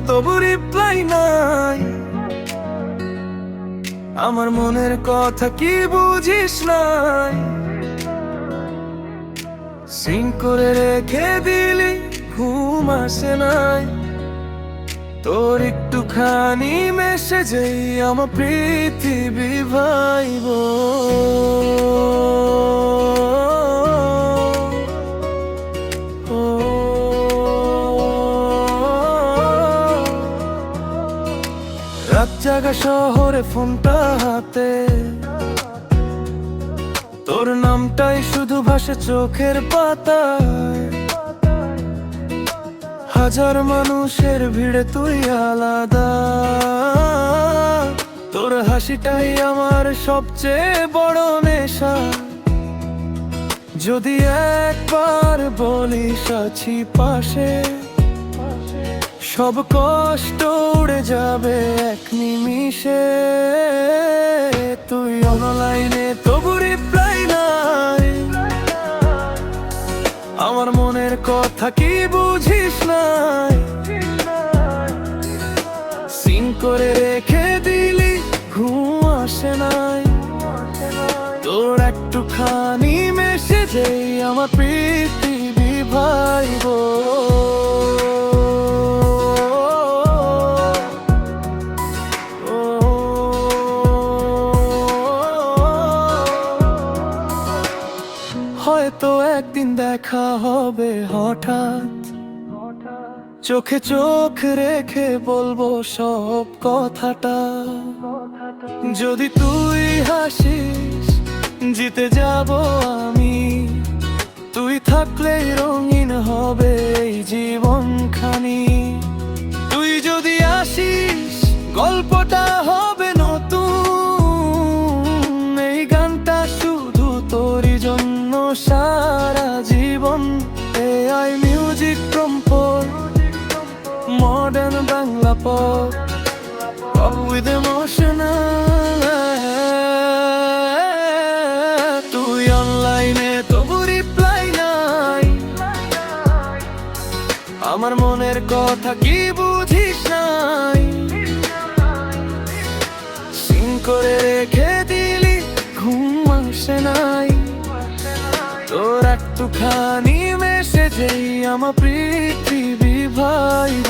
তবু রিপ্লাই নাই। আমার মনের কথা কি বুঝিস নাই? সিং করে রেখে দিলি, ঘুম আসে নাই। তোর একটুখানি মেসেজেই আমার পৃথিবী ভাইব। রাত জাগা শহরে ফোনটা হাতে, তোর নামটাই শুধু ভাসে চোখের পাতায়। হাজার মানুষের ভিড়ে তুই আলাদা, তোর হাসিটাই আমার সবচেয়ে বড় নেশা। যদি একবার বলিস আছি পাশে, সব কষ্ট উড়ে যাবে এক নিমিষে। তুই অনলাইনে তবু রিপ্লাই নাই। আমার মনের কথা কি বুঝিস নাই? সিং করে রেখে দিলি, ঘুম আসে নাই। তোর একটুখানি মেসেজেই আমার পৃথিবী ভাইব। হয়তো একদিন দেখা হবে হঠাৎ, চোখে চোখ রেখে বলবো সব কথাটা। যদি তুই হাসিস, জিতে যাব আমি। তুই থাকলেই রঙিন হবে এই জীবনখানি। তুই যদি আসিস, গল্পটা হবে নতুন। এই গানটা শুধু তোরই জন্য সারা জীবন। AI music compose, modern Bangla pop, pop with emotional। তুই অনলাইনে তবু রিপ্লাই নাই। আমার মনের কথা কি বুঝিস নাই? সিং করে রেখে দিলি, ঘুম আসে নাই। তোর একটুখানি মেসেজেই আমার পৃথিবী ভাইব।